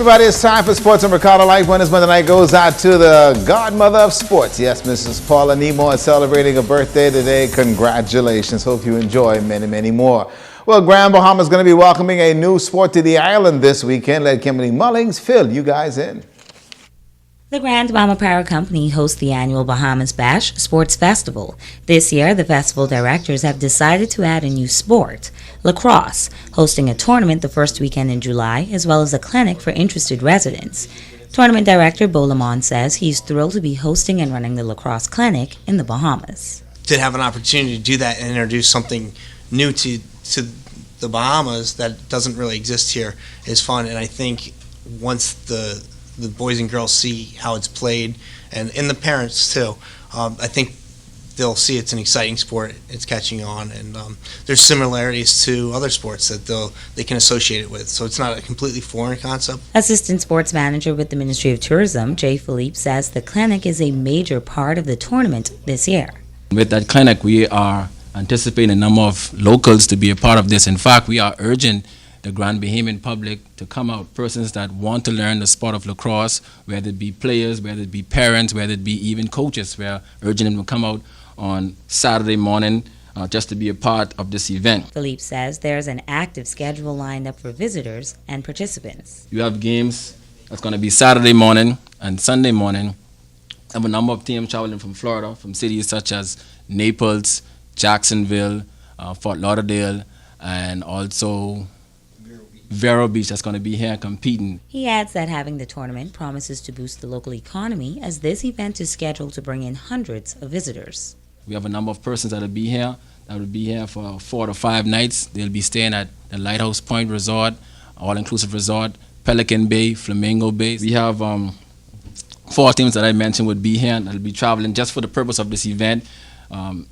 Everybody, it's time for Sports on Ricardo Life. Winners Monday night goes out to the godmother of sports. Yes, Mrs. Paula Nemo is celebrating a birthday today. Congratulations. Hope you enjoy many, many more. Well, Grand Bahamas is going to be welcoming a new sport to the island this weekend. Let Kimberly Mullings fill you guys in. The Grand Bahama Power Company hosts the annual Bahamas Bash Sports Festival. This year, the festival directors have decided to add a new sport, lacrosse, hosting a tournament the first weekend in July, as well as a clinic for interested residents. Tournament director Bo Lamont says he's thrilled to be hosting and running the lacrosse clinic in the Bahamas. To have an opportunity to do that and introduce something new to the Bahamas that doesn't really exist here is fun, and I think once the boys and girls see how it's played, and the parents too, I think they'll see it's an exciting sport. It's catching on, and there's similarities to other sports that they can associate it with. So it's not a completely foreign concept. Assistant Sports Manager with the Ministry of Tourism, Jay Philippe, says the clinic is a major part of the tournament this year. With that clinic, we are anticipating a number of locals to be a part of this. In fact, we are urging the Grand Bahamian public to come out, persons that want to learn the sport of lacrosse, whether it be players, whether it be parents, whether it be even coaches. We are urging them to come out on Saturday morning just to be a part of this event. Philippe says there's an active schedule lined up for visitors and participants. You have games that's going to be Saturday morning and Sunday morning. I have a number of teams traveling from Florida, from cities such as Naples, Jacksonville, Fort Lauderdale, and also Vero Beach that's going to be here competing. He adds that having the tournament promises to boost the local economy, as this event is scheduled to bring in hundreds of visitors. We have a number of persons that will be here for 4 to 5 nights. They'll be staying at the Lighthouse Point Resort, all-inclusive resort, Pelican Bay, Flamingo Bay. We have 4 teams that I mentioned would be here that will be traveling just for the purpose of this event.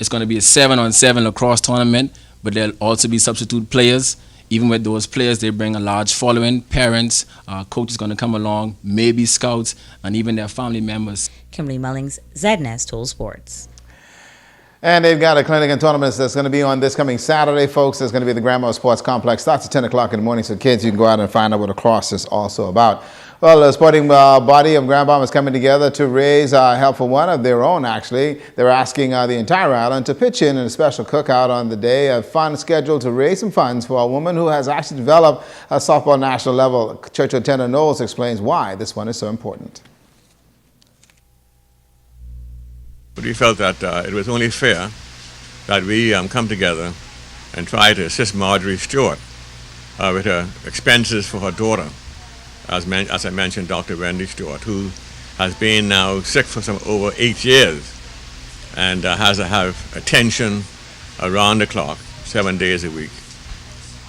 It's going to be a 7-on-7 lacrosse tournament, but there'll also be substitute players. Even with those players, they bring a large following, parents, coaches going to come along, maybe scouts, and even their family members. Kimberly Mullings, ZNS Toll Sports. And they've got a clinic and tournament that's going to be on this coming Saturday, folks. It's going to be the Grandma Sports Complex. Starts at 10 o'clock in the morning, so kids, you can go out and find out what lacrosse is also about. Well, the sporting body of Grand Bahama is coming together to raise help for one of their own, actually. They're asking the entire island to pitch in a special cookout on the day. A fund scheduled to raise some funds for a woman who has actually developed a softball national level. Churchill Tender Knowles explains why this one is so important. But we felt that it was only fair that we come together and try to assist Marjorie Stewart with her expenses for her daughter. As I mentioned, Dr. Wendy Stewart, who has been now sick for over 8 years and has to have attention around the clock, 7 days a week.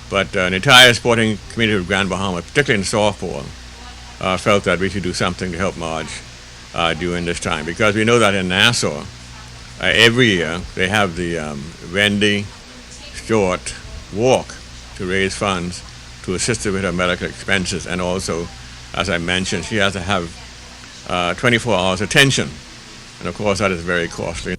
But the entire sporting community of Grand Bahama, particularly in softball, felt that we should do something to help Marge during this time, because we know that in Nassau, every year they have the Wendy Stewart Walk to raise funds to assist her with her medical expenses, and also, as I mentioned, she has to have 24 hours attention, and of course that is very costly.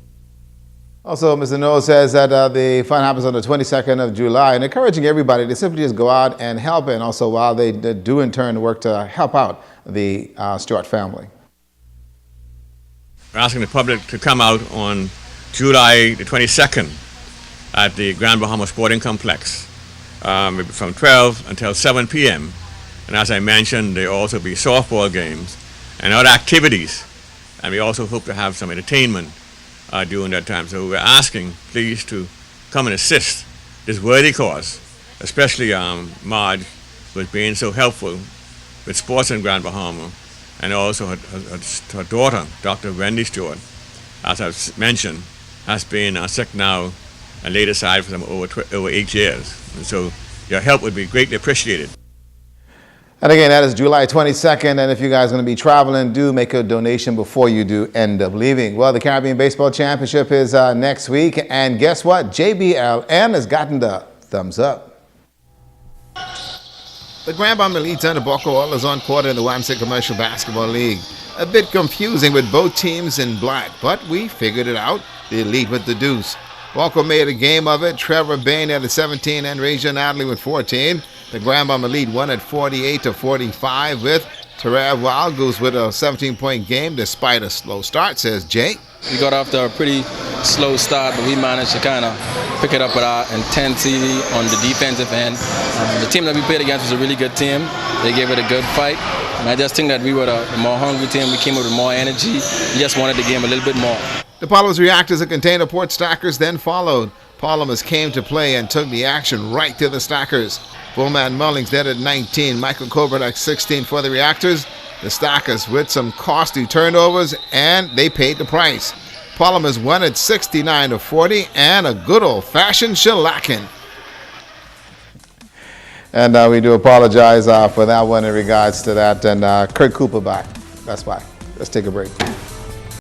Also, Mr. Knowles says that the fund happens on the 22nd of July, and encouraging everybody to simply just go out and help, and also while they do in turn work to help out the Stewart family. We're asking the public to come out on July the 22nd at the Grand Bahama Sporting Complex from 12 until 7 p.m. And as I mentioned, there will also be softball games and other activities. And we also hope to have some entertainment during that time. So we're asking, please, to come and assist this worthy cause, especially Marge, who has been so helpful with sports in Grand Bahama, and also her daughter, Dr. Wendy Stewart, as I've mentioned, has been sick now and laid aside for over 8 years. And so your help would be greatly appreciated. And again, that is July 22nd, and if you guys are going to be traveling, do make a donation before you do end up leaving. Well, the Caribbean Baseball Championship is next week, and guess what? JBLM has gotten the thumbs up. The Grand Bahama Elite and the Boca Oilers on court in the YMCA Commercial Basketball League. A bit confusing with both teams in black, but we figured it out. The Elite with the deuce. Boca made a game of it. Trevor Bain had 17 and Rajon Adley with 14. The Grand Bahama lead won at 48-45 with Terrell Wild Goose with a 17-point game despite a slow start, says Jake. We got off to a pretty slow start, but we managed to kind of pick it up with our intensity on the defensive end. The team that we played against was a really good team. They gave it a good fight. And I just think that we were the more hungry team. We came up with more energy. We just wanted the game a little bit more. The Parliament's reactors and container port stackers then followed. Parliament's came to play and took the action right to the stackers. Fullman Mullings netted 19, Michael Koberdak 16 for the reactors. The stackers with some costly turnovers, and they paid the price. Parliament's won at 69-40 and a good old-fashioned shellacking. And we do apologize for that one in regards to that. And Kurt Cooper back. That's why. Let's take a break.